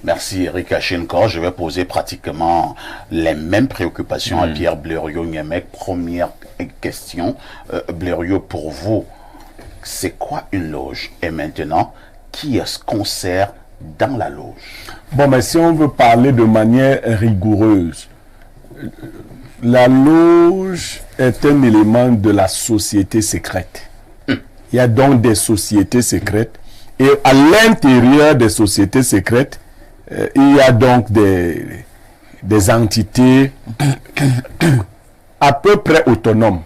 Merci Eric Achenkor. Je vais poser pratiquement les mêmes préoccupations à Pierre Blériot-Niamec. Première question. Blériot, pour vous, c'est quoi une loge? Et maintenant, qui est-ce qu'on sert dans la loge? Bon, mais si on veut parler de manière rigoureuse, la loge est un élément de la société secrète. Il y a donc des sociétés secrètes. Et à l'intérieur des sociétés secrètes, il y a donc des entités à peu près autonomes.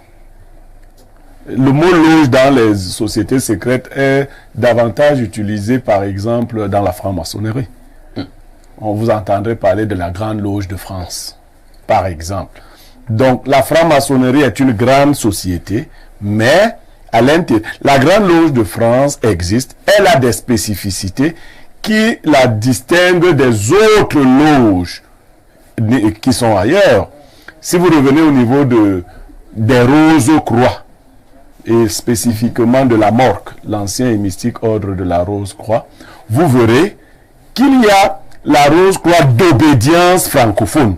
Le mot loge dans les sociétés secrètes est davantage utilisé, par exemple, dans la franc-maçonnerie. On vous entendrait parler de la Grande Loge de France, par exemple. Donc, la franc-maçonnerie est une grande société, mais à l'intérieur, la Grande Loge de France existe. Elle a des spécificités qui la distinguent des autres loges qui sont ailleurs. Si vous revenez au niveau des Rose-Croix, et spécifiquement de la Morque, l'ancien et mystique ordre de la Rose-Croix, vous verrez qu'il y a la Rose-Croix d'obédience francophone,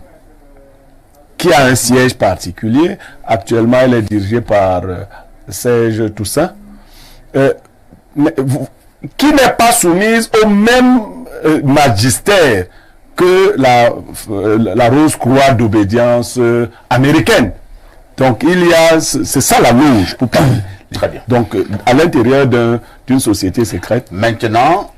qui a un siège particulier. Actuellement, elle est dirigée par Serge Toussaint, qui n'est pas soumise au même magistère que la Rose-Croix d'obédience américaine. Donc, c'est ça la loge, pour parler. Très bien. Donc, à l'intérieur d'une société secrète. Maintenant,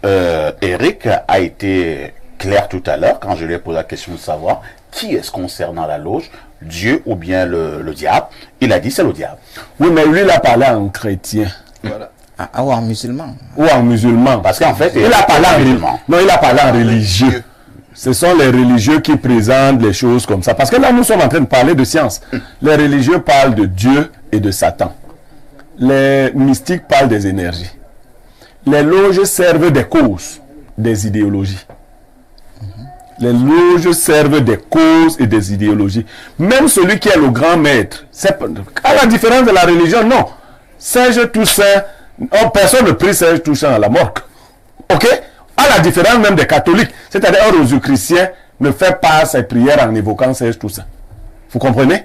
Eric a été clair tout à l'heure quand je lui ai posé la question de savoir qui est-ce qu'on sert dans la loge, Dieu ou bien le diable. Il a dit c'est le diable. Oui, mais lui, il a parlé en chrétien. Voilà. Ou en musulman. Ou en musulman. Parce qu'en fait, il a parlé en musulman. Non, il a parlé en religieux. Ce sont les religieux qui présentent les choses comme ça. Parce que là, nous sommes en train de parler de science. Les religieux parlent de Dieu et de Satan. Les mystiques parlent des énergies. Les loges servent des causes, des idéologies. Les loges servent des causes et des idéologies. Même celui qui est le grand maître, à la différence de la religion, non. Serge Toussaint, personne ne prie Serge Toussaint à la morgue. Ok? À la différence même des catholiques. C'est-à-dire un rosicrucien ne fait pas ses prières en évoquant Serge Toussaint. Vous comprenez?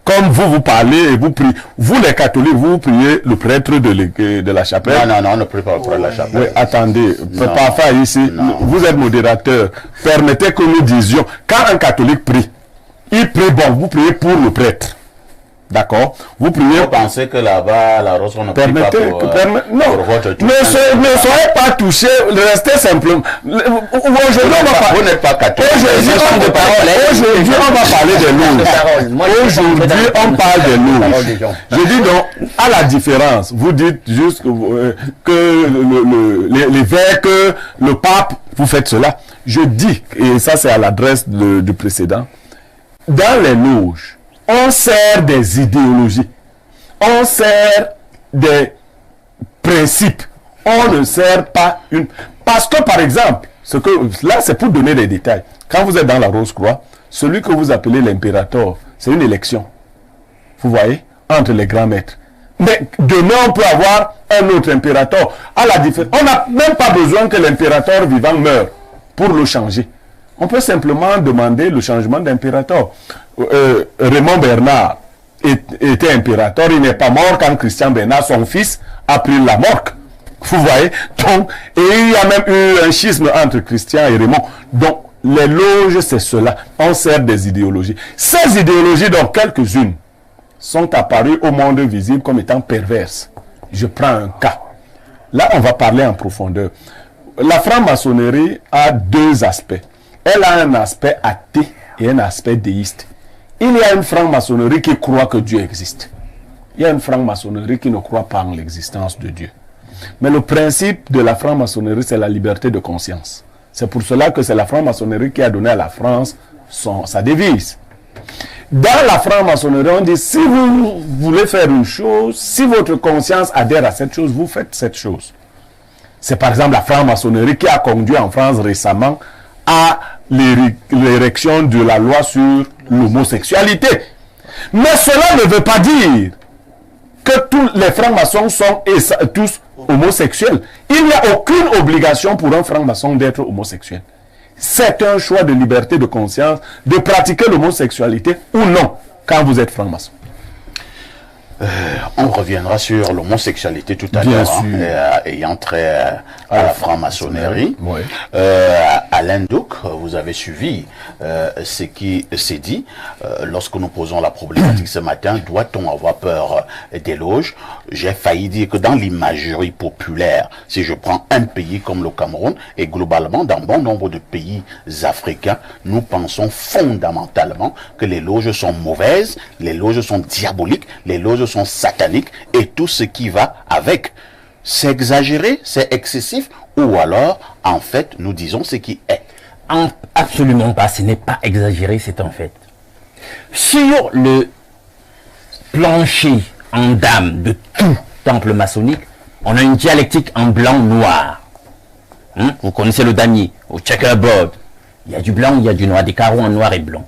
Comme vous parlez et vous priez. Vous les catholiques, vous priez le prêtre de la chapelle. Non, on ne prie pas le prêtre de la chapelle. Oui, attendez. Parfois ici, vous êtes modérateur. Permettez que nous disions, quand un catholique prie, il prie bon, vous priez pour le prêtre. D'accord? Vous priez. Vous pensez que là-bas, la rose, on ne prie pas pour, non, pour votre ne soyez pas touchés, restez simplement. Aujourd'hui, vous n'êtes pas catholique. Aujourd'hui, on va parler des loges. Aujourd'hui, on parle des loges. Je dis donc, à la différence, vous dites juste que l'évêque, le pape, vous faites cela. Je dis, et ça c'est à l'adresse du précédent, dans les loges, on sert des idéologies, on sert des principes, on ne sert pas une... Parce que par exemple, là c'est pour donner des détails, quand vous êtes dans la Rose-Croix, celui que vous appelez l'impérateur, c'est une élection, vous voyez, entre les grands maîtres. Mais demain on peut avoir un autre impérateur, on n'a même pas besoin que l'impérateur vivant meure pour le changer. On peut simplement demander le changement d'impérateur. Raymond Bernard était impérateur, il n'est pas mort quand Christian Bernard, son fils, a pris la morgue. Vous voyez? Donc, et il y a même eu un schisme entre Christian et Raymond. Donc, les loges, c'est cela. On sert des idéologies. Ces idéologies, dont quelques-unes, sont apparues au monde visible comme étant perverses. Je prends un cas. Là, on va parler en profondeur. La franc-maçonnerie a deux aspects. Elle a un aspect athée et un aspect déiste. Il y a une franc-maçonnerie qui croit que Dieu existe. Il y a une franc-maçonnerie qui ne croit pas en l'existence de Dieu. Mais le principe de la franc-maçonnerie, c'est la liberté de conscience. C'est pour cela que c'est la franc-maçonnerie qui a donné à la France sa devise. Dans la franc-maçonnerie, on dit, si vous voulez faire une chose, si votre conscience adhère à cette chose, vous faites cette chose. C'est par exemple la franc-maçonnerie qui a conduit en France récemment à l'érection de la loi sur l'homosexualité. Mais cela ne veut pas dire que tous les francs-maçons sont tous homosexuels. Il n'y a aucune obligation pour un franc-maçon d'être homosexuel. c'est un choix de liberté de conscience de pratiquer l'homosexualité ou non quand vous êtes franc-maçon. On reviendra sur l'homosexualité tout à Bien l'heure, sûr. ayant trait à la franc-maçonnerie. Oui. Alain Douc, vous avez suivi ce qui s'est dit lorsque nous posons la problématique ce matin. Doit-on avoir peur des loges? J'ai failli dire que dans l'imagerie populaire, si je prends un pays comme le Cameroun et globalement dans bon nombre de pays africains, nous pensons fondamentalement que les loges sont mauvaises, les loges sont diaboliques, les loges sont sataniques et tout ce qui va avec. C'est exagéré, c'est excessif, ou alors, en fait, nous disons ce qui est. Absolument pas, ce n'est pas exagéré, c'est un fait. Sur le plancher en dame de tout temple maçonnique, on a une dialectique en blanc-noir. Vous connaissez le damier, au checkerboard. Il y a du blanc, il y a du noir, des carreaux en noir et blanc.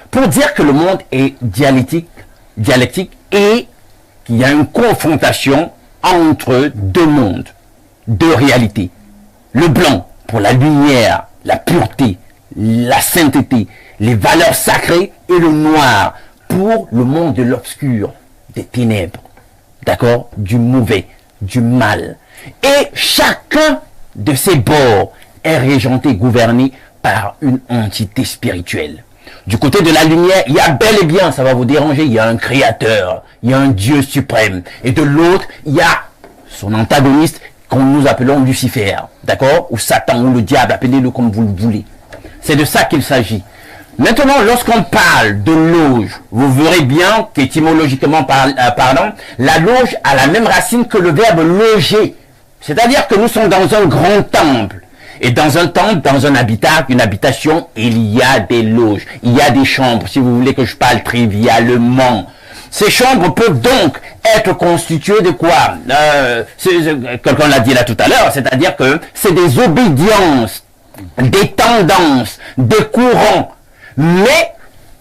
Pour dire que le monde est dialectique et qu'il y a une confrontation entre deux mondes, deux réalités. Le blanc pour la lumière, la pureté, la sainteté, les valeurs sacrées, et le noir pour le monde de l'obscur, des ténèbres, d'accord, du mauvais, du mal. Et chacun de ces bords est régenté, gouverné par une entité spirituelle. Du côté de la lumière, il y a bel et bien, ça va vous déranger, il y a un créateur, il y a un Dieu suprême. Et de l'autre, il y a son antagoniste, qu'on nous appelons Lucifer, d'accord, ou Satan, ou le diable, appelez-le comme vous le voulez. C'est de ça qu'il s'agit. Maintenant, lorsqu'on parle de loge, vous verrez bien qu'étymologiquement parlant, la loge a la même racine que le verbe loger. C'est-à-dire que nous sommes dans un grand temple. Et dans un temple, dans un habitat, une habitation, il y a des loges, il y a des chambres, si vous voulez que je parle trivialement. Ces chambres peuvent donc être constituées de quoi? Quelqu'un l'a dit là tout à l'heure, c'est-à-dire que c'est des obédiences, des tendances, des courants, mais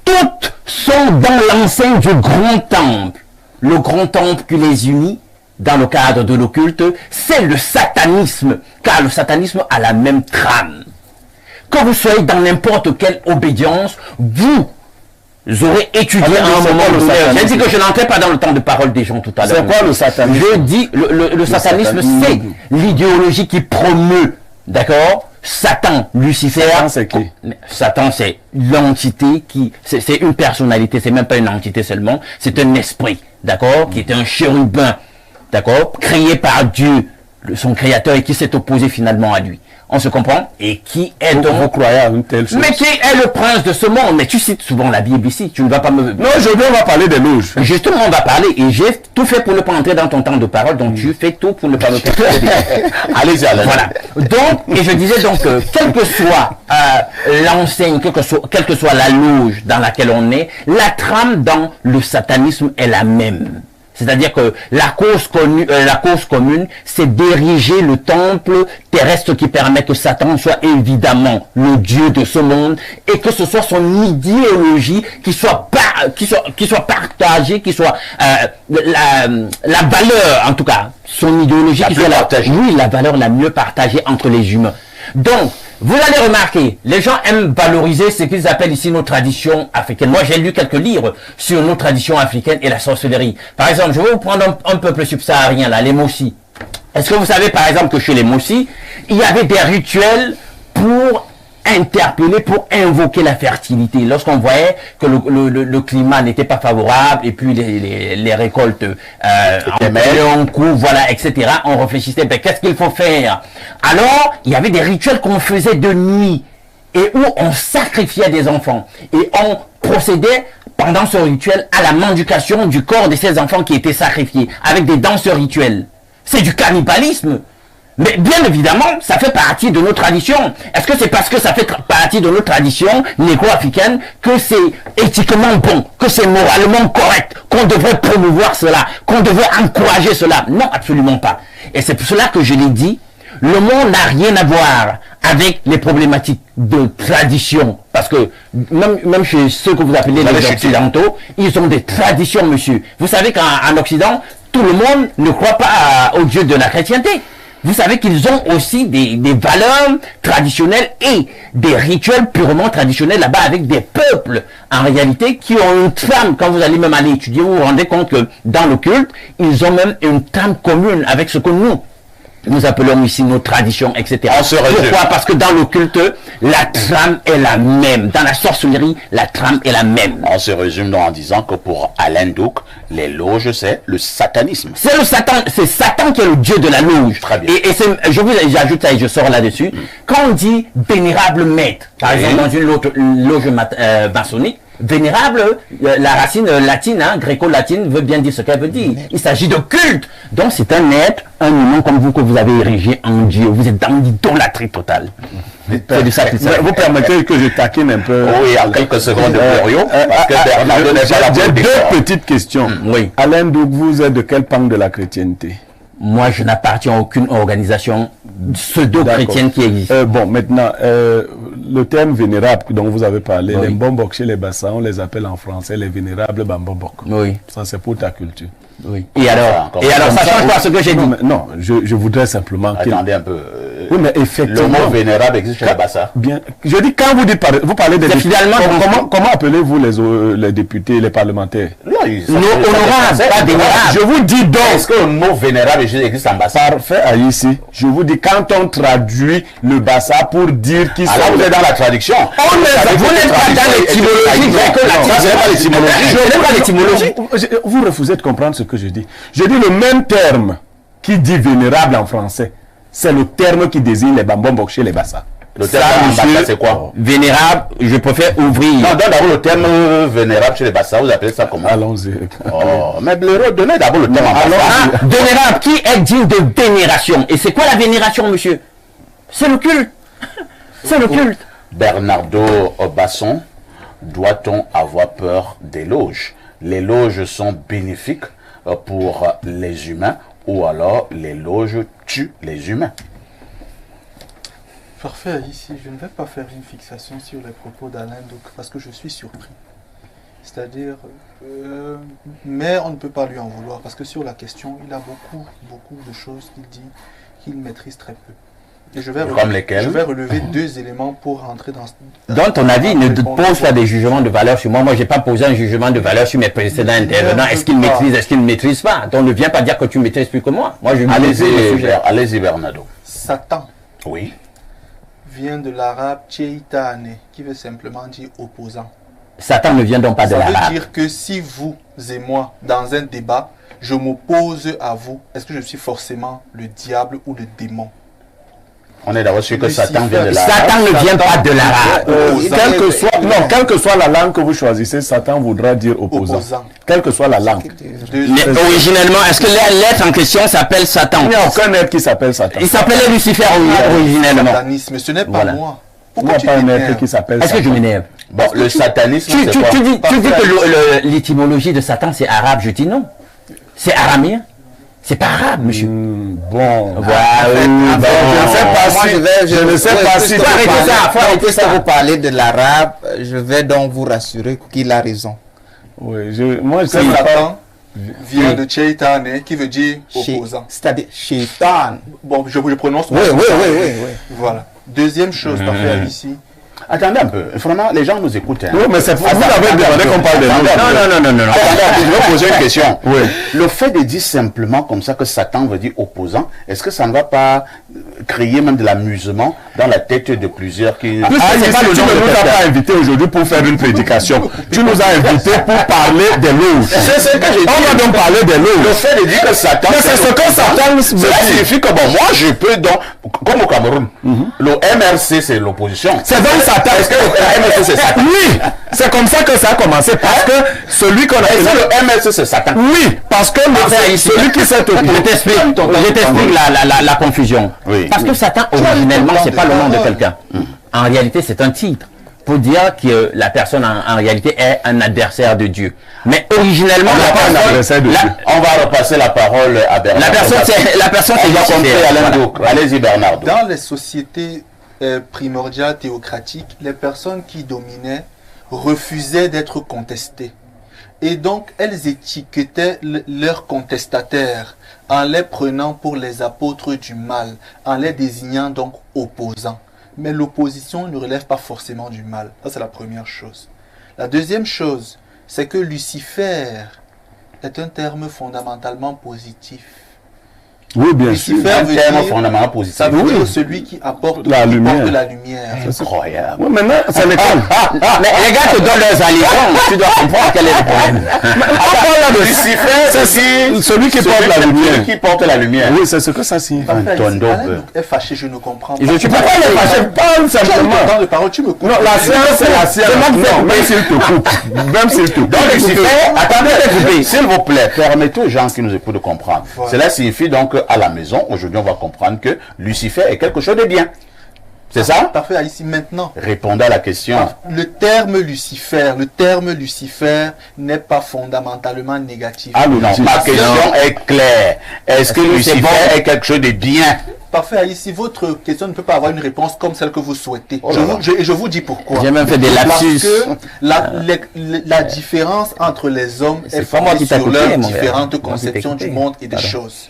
toutes sont dans l'enceinte du grand temple. Le grand temple qui les unit, dans le cadre de l'occulte, c'est le satanisme, car le satanisme a la même trame. Que vous soyez dans n'importe quelle obédience, vous aurez étudié à un moment donné. J'ai dit que je n'entrais pas dans le temps de parole des gens tout à l'heure. C'est quoi le satanisme? Je dis, le satanisme, c'est l'idéologie qui promeut, d'accord, Satan, Lucifer. Satan, c'est qui? Satan, c'est l'entité qui, c'est une personnalité, c'est même pas une entité seulement, c'est un esprit, d'accord, qui est un chérubin, d'accord, créé par Dieu, son créateur, et qui s'est opposé finalement à lui. On se comprend? Et qui est donc... Vous croyez à une telle chose? Mais qui est le prince de ce monde? Mais tu cites souvent la Bible ici, tu ne vas pas me... Non, aujourd'hui on va parler des loges. Justement, on va parler, et j'ai tout fait pour ne pas entrer dans ton temps de parole, donc tu fais tout pour ne pas me perturber. Allez-y, Alain. Voilà. Donc, et je disais donc, quelle que soit l'enseigne, quelle que soit la loge dans laquelle on est, la trame dans le satanisme est la même. C'est-à-dire que la cause commune, c'est d'ériger le temple terrestre qui permet que Satan soit évidemment le Dieu de ce monde et que ce soit son idéologie qui soit partagée, qui soit la valeur, en tout cas, son idéologie qui soit la valeur la mieux partagée entre les humains. Donc, vous allez remarquer, les gens aiment valoriser ce qu'ils appellent ici nos traditions africaines. Moi, j'ai lu quelques livres sur nos traditions africaines et la sorcellerie. Par exemple, je vais vous prendre un peuple subsaharien, là, les Mossi. Est-ce que vous savez, par exemple, que chez les Mossi, il y avait des rituels pour interpeller, pour invoquer la fertilité. Lorsqu'on voyait que le climat n'était pas favorable et puis les récoltes en coup, voilà, etc., on réfléchissait, ben, qu'est-ce qu'il faut faire? Alors, il y avait des rituels qu'on faisait de nuit et où on sacrifiait des enfants et on procédait pendant ce rituel à la mendication du corps de ces enfants qui étaient sacrifiés avec des danses rituelles. C'est du cannibalisme. Mais bien évidemment, ça fait partie de nos traditions. Est-ce que c'est parce que ça fait partie de nos traditions négro-africaines que c'est éthiquement bon, que c'est moralement correct, qu'on devrait promouvoir cela, qu'on devrait encourager cela? Non, absolument pas. Et c'est pour cela que je l'ai dit, le monde n'a rien à voir avec les problématiques de tradition. Parce que même chez ceux que vous appelez les occidentaux, ils ont des traditions, monsieur. Vous savez qu'en Occident, tout le monde ne croit pas au Dieu de la chrétienté. vous savez qu'ils ont aussi des valeurs traditionnelles et des rituels purement traditionnels là-bas avec des peuples, en réalité, qui ont une trame. Quand vous allez même aller étudier, vous vous rendez compte que dans le culte, ils ont même une trame commune avec ce que nous appelons ici nos traditions, etc. Pourquoi? Parce que dans le culte, la trame est la même. Dans la sorcellerie, la trame est la même. On se résume donc en disant que pour Alain Douk, les loges, c'est le satanisme. C'est le Satan, c'est Satan qui est le dieu de la loge. Très bien. Et j'ajoute ça et je sors là-dessus. Quand on dit vénérable maître, par exemple dans une loge maçonnique, vénérable, la racine latine, gréco-latine, veut bien dire ce qu'elle veut dire. Il s'agit de culte. Donc c'est un être, un humain comme vous que vous avez érigé en Dieu. Vous êtes dans l'idolâtrie totale. C'est de ça qu'il s'agit. Vous permettez que je taquine un peu. Oui, en quelques secondes de Blériot, parce que Bernardo n'est pas là pour J'ai le deux défendre. petites questions. Oui. Alain Douk, vous êtes de quel pan de la chrétienté? Moi, je n'appartiens à aucune organisation pseudo-chrétienne qui existe. Bon, maintenant, le terme vénérable dont vous avez parlé, les Mbombok chez les Bassans, on les appelle en français les vénérables Bambobok. Oui. Ça, c'est pour ta culture. Oui. Et alors ça change pas ce que j'ai dit. Non, je voudrais simplement qu'il... Attendez un peu. Oui, mais Le effectivement... mot vénérable existe chez les Bassa. Bien. Je dis, quand vous parlez des C'est députés, finalement comment appelez-vous les députés, les parlementaires? Non, Nos honorables, pas vénérables. Je vous dis donc... Est-ce que le mot vénérable existe en Bassa? Parfait, ici. Je vous dis, quand on traduit le Bassa pour dire qu'ils sont... Alors vous êtes dans la traduction. Vous n'êtes pas dans l'étymologie gréco-latine. Non, c'est pas l'étymologie. Je n'ai pas l'étymologie. Vous refusez de comprendre ce que je dis. Je dis le même terme qui dit vénérable en français. C'est le terme qui désigne les Bambombok chez les Bassa. Le terme en Bassa, c'est quoi? Vénérable, je préfère ouvrir. Non, donne d'abord le terme vénérable chez les Bassa. Vous appelez ça comment? Allons-y. Oh, mais Blériot, donnez d'abord le terme en Bassa. Vénérable, qui est digne de vénération? Et c'est quoi la vénération, monsieur? C'est le culte. C'est le culte. Bernardo Basson, doit-on avoir peur des loges? Les loges sont bénéfiques pour les humains ou alors les loges tuent les humains? Parfait, ici, je ne vais pas faire une fixation sur les propos d'Alain Douk parce que je suis surpris. C'est-à-dire, mais on ne peut pas lui en vouloir parce que sur la question, il a beaucoup de choses qu'il dit qu'il maîtrise très peu. Et je vais relever deux éléments pour rentrer dans... Dans ton avis, ne pose pas des jugements de valeur sur moi. Moi, je n'ai pas posé un jugement de valeur sur mes précédents intervenants. Est-ce qu'ils maîtrisent, est-ce qu'ils ne maîtrisent pas? Donc ne viens pas dire que tu maîtrises plus que moi. Moi, je Allez-y, Bernardo. Satan. Oui. Vient de l'arabe Cheitane, qui veut simplement dire opposant. Satan ne vient donc pas de l'arabe. Ça veut dire que si vous et moi, dans un débat, je m'oppose à vous, est-ce que je suis forcément le diable ou le démon? On est d'accord sur que Satan vient de l'arabe. Satan ne vient pas de l'arabe. Quelle que soit la langue que vous choisissez, Satan voudra dire opposant. Quelle que soit la langue. Originellement, est-ce que l'être en question s'appelle Satan? Il n'y a aucun être qui s'appelle Satan. Il s'appelait Lucifer originellement. Satanisme, ce n'est pas moi. Il n'y a pas un être qui s'appelle Satan. Est-ce que je m'énerve? Bon, le satanisme, c'est quoi? Tu dis que l'étymologie de Satan, c'est arabe. Je dis non. C'est araméen. C'est pas arabe, monsieur. Bon. Je ne sais pas si... Faut arrêter ça. Vous parlez de l'arabe, je vais donc vous rassurer qu'il a raison. Oui, moi je sais Satan vient de Cheitane, qui veut dire opposant. C'est-à-dire Shaitan. Bon, je prononce. Oui. Voilà. Deuxième chose, parfait, ici. Attendez un peu. Vraiment, les gens nous écoutent. Hein. Oui, mais c'est pour vous avez demandé qu'on parle de nous. Non. Attendez, je vais poser une question. Oui. Le fait de dire simplement comme ça que Satan veut dire opposant, est-ce que ça ne va pas créer même de l'amusement dans la tête de plusieurs qui... Tu ne nous as pas invités aujourd'hui pour faire une prédication. Tu nous as invités pour parler des loges. C'est ce que j'ai dit. On va donc parler des loges. Le fait de dire que Satan... Mais c'est ce que Satan veut dire. Ça signifie que bon, moi je peux donc... Comme au Cameroun, le MRC c'est l'opposition. C'est donc Satan. Est-ce que le MRC c'est Satan? Oui, c'est comme ça que ça a commencé. Parce que celui qu'on a... Est-ce que le MRC c'est Satan? Oui, parce que celui qui s'est occupé... Je t'explique la confusion. Oui. Parce que Satan, originellement, c'est pas le nom de quelqu'un. En réalité, c'est un titre pour dire que la personne, en réalité, est un adversaire de Dieu. Mais originellement, on va repasser la parole à Bernard. La personne, c'est Allez-y, Bernard. Dans les sociétés primordiales théocratiques, les personnes qui dominaient refusaient d'être contestées. Et donc, elles étiquetaient leurs contestataires en les prenant pour les apôtres du mal, en les désignant donc opposants. Mais l'opposition ne relève pas forcément du mal. Ça, c'est la première chose. La deuxième chose, c'est que Lucifer est un terme fondamentalement positif. Oui, bien sûr. Lucifer Un veut terme dire, fondamentalement positif. ça veut Oui. dire celui qui apporte La lumière. la lumière. Incroyable. Oui, maintenant, c'est l'école. Mais les gars te donnent leurs alliances, tu dois comprendre quel est le problème. Lucifer, c'est celui qui porte la lumière. Celui qui porte la lumière. Oui, c'est ce que ça signifie. Parfait, tonneau Alain de- donc est fâché, je ne comprends pas. Je suis pas Pourquoi il est fâché? Parle Tu as simplement. le temps de parole, tu me coupes. Non, la science, c'est la science. Non, même s'il te coupe. Même s'il te coupe. Donc Lucifer, attendez, coupé. s'il vous plaît, permettez aux gens qui nous écoutent de comprendre. Voilà. Cela signifie donc qu'à la maison, aujourd'hui, on va comprendre que Lucifer est quelque chose de bien. C'est ça? Parfait, ici maintenant. Répondez à la question. Le terme Lucifer n'est pas fondamentalement négatif. Ah, Non, non, ma question est claire. Est-ce que Lucifer est quelque chose de bien? Parfait, ici votre question ne peut pas avoir une réponse comme celle que vous souhaitez. Oh là là. Je vous dis pourquoi. J'ai même fait des lapsus. Parce que la différence entre les hommes est C'est pas moi fondée qui t'a sur coupé, leurs mon gars. différentes Moi qui t'ai conceptions du coupé. monde et des Pardon. choses.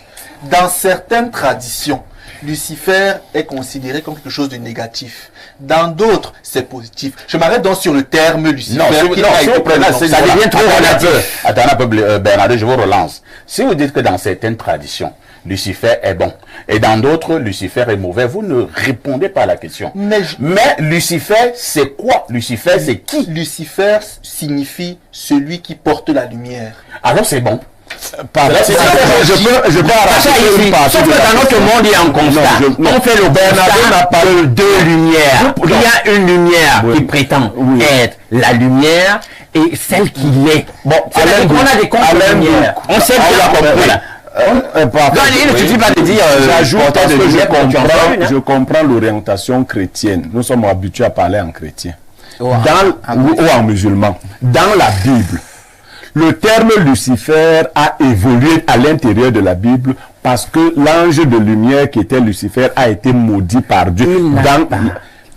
Dans certaines traditions, Lucifer est considéré comme quelque chose de négatif. Dans d'autres, c'est positif. Je m'arrête donc sur le terme Lucifer. Non, si qui vous a été prenez, prononcé. ça devient trop relatif. relatif. Attendez un peu, Bernardo, je vous relance. Si vous dites que dans certaines traditions, Lucifer est bon, et dans d'autres, Lucifer est mauvais, vous ne répondez pas à la question. Mais Lucifer, c'est quoi? Lucifer, c'est qui? Lucifer signifie celui qui porte la lumière. Alors c'est bon. Pardon. Là, c'est ça. Je peux arracher Sauf une partie de que la dans notre question. monde, il y a un constat. Non, On fait le Bernardo n'a constat pas de deux lumières. Non. Il y a une lumière Oui. qui prétend Oui. être la lumière et celle qui l'est. Bon, Alain on a Gouc. des contre-lumières. On sait bien. Voilà. Pardon. Non, il ne suffit pas de dire, J'ajoute porteur parce de que lumière, quand tu en sors une, hein. je comprends l'orientation chrétienne. Nous sommes habitués à parler en chrétien. Ou Ou en musulman. Dans la Bible, le terme Lucifer a évolué à l'intérieur de la Bible parce que l'ange de lumière qui était Lucifer a été maudit par Dieu.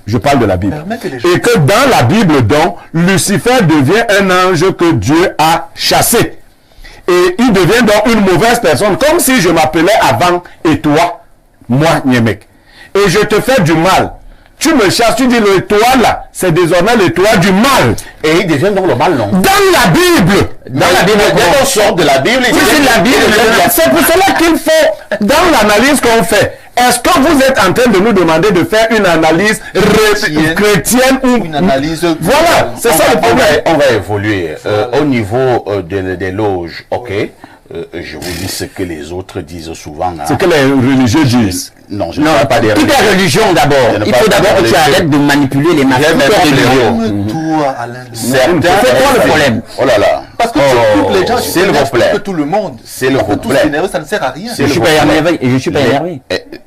Je parle de la Bible. Permettez les gens. Et que dans la Bible, donc, Lucifer devient un ange que Dieu a chassé. Et il devient donc une mauvaise personne, comme si je m'appelais avant et toi, moi, Niemek. Et je te fais du mal. Tu me chasses, tu dis le toit là, c'est désormais le toit du mal. Et il devient donc le mal, non? Dans la Bible. Dans la Bible, dès qu'on sort de la Bible, Oui, c'est la Bible. C'est pour cela qu'il faut, dans l'analyse qu'on fait, est-ce que vous êtes en train de nous demander de faire une analyse chrétienne ou Une analyse. Voilà, c'est ça le problème. On va évoluer. Au niveau des loges, ok. Je vous dis ce que les autres disent souvent. Hein. C'est que les religieux disent. Non, je ne parle pas des Toute religions. la religion d'abord. Je ne Il parle faut pas d'abord des que tu religions. arrêtes de manipuler les masses. J'ai même pas les religions. Calme-toi, Alain. Certains- C'est quoi le problème? Oh là là. Parce que tu coupes les gens, tu s'il vous t'énerves plus plaît. que tout le monde. S'il On peut vous tous plaît. s'énerver, ça ne sert à rien. S'il Je suis vous pas plaît. énervé et je suis pas énervé.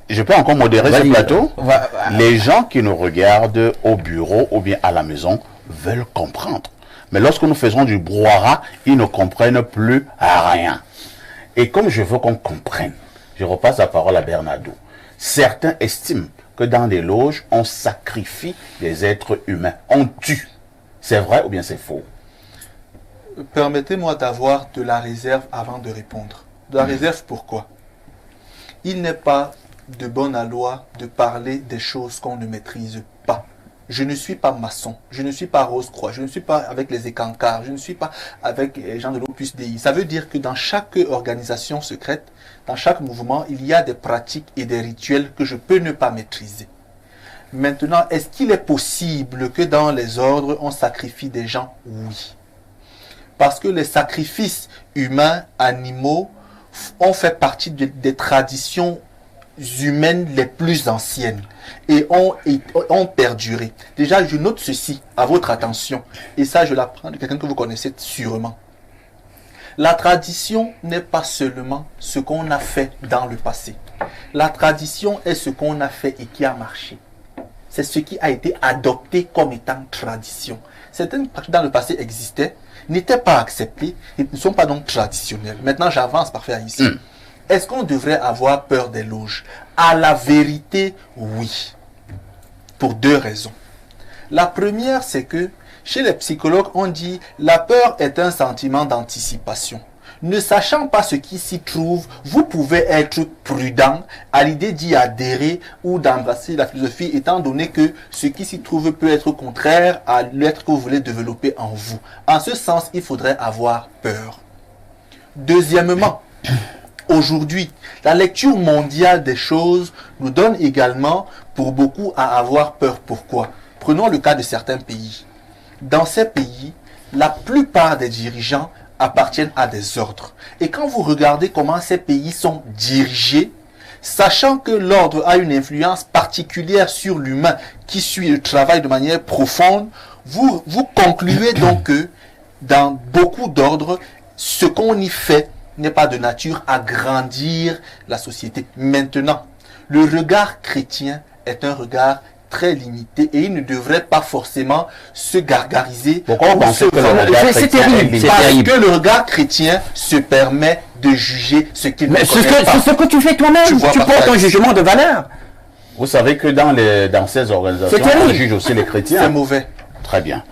Je peux encore modérer ce Vas-y. plateau. Les gens qui nous regardent au bureau ou bien à la maison veulent comprendre. Mais lorsque nous faisons du brouhaha, ils ne comprennent plus rien. Et comme je veux qu'on comprenne, je repasse la parole à Bernardo. Certains estiment que dans les loges, on sacrifie des êtres humains. On tue. C'est vrai ou bien c'est faux? Permettez-moi d'avoir de la réserve avant de répondre. De la réserve, pourquoi? Il n'est pas de bonne loi de parler des choses qu'on ne maîtrise pas. Je ne suis pas maçon, je ne suis pas Rose-Croix, je ne suis pas avec les écancards, je ne suis pas avec les gens de l'Opus Dei. Ça veut dire que dans chaque organisation secrète, dans chaque mouvement, il y a des pratiques et des rituels que je peux ne pas maîtriser. Maintenant, est-ce qu'il est possible que dans les ordres, on sacrifie des gens? Oui. Parce que les sacrifices humains, animaux, ont fait partie des traditions humaines les plus anciennes et ont perduré. Déjà, je note ceci à votre attention, et ça, je l'apprends de quelqu'un que vous connaissez sûrement. La tradition n'est pas seulement ce qu'on a fait dans le passé. La tradition est ce qu'on a fait et qui a marché. C'est ce qui a été adopté comme étant tradition. Certaines pratiques dans le passé existaient, n'étaient pas acceptées et ne sont pas donc traditionnelles. Maintenant, j'avance parfait ici. Est-ce qu'on devrait avoir peur des loges? À la vérité, oui. Pour deux raisons. La première, c'est que Chez les psychologues, on dit la peur est un sentiment d'anticipation. Ne sachant pas ce qui s'y trouve, vous pouvez être prudent à l'idée d'y adhérer ou d'embrasser la philosophie, étant donné que ce qui s'y trouve peut être contraire à l'être que vous voulez développer en vous. En ce sens, il faudrait avoir peur. Deuxièmement, aujourd'hui, la lecture mondiale des choses nous donne également pour beaucoup à avoir peur. Pourquoi? Prenons le cas de certains pays. Dans ces pays, la plupart des dirigeants appartiennent à des ordres. Et quand vous regardez comment ces pays sont dirigés, sachant que l'ordre a une influence particulière sur l'humain qui suit le travail de manière profonde, vous concluez donc que dans beaucoup d'ordres, ce qu'on y fait n'est pas de nature à grandir la société. Maintenant, le regard chrétien est un regard très limité et il ne devrait pas forcément se gargariser. Pourquoi on pense que le regard C'est chrétien terrible, est c'est Parce terrible. que le regard chrétien se permet de juger ce qu'il ne Mais connaît pas. c'est ce que tu fais toi-même. Tu vois Tu par portes ça. un jugement de valeur. Vous savez que dans ces organisations, C'est terrible. on juge aussi les C'est chrétiens. mauvais. Très bien.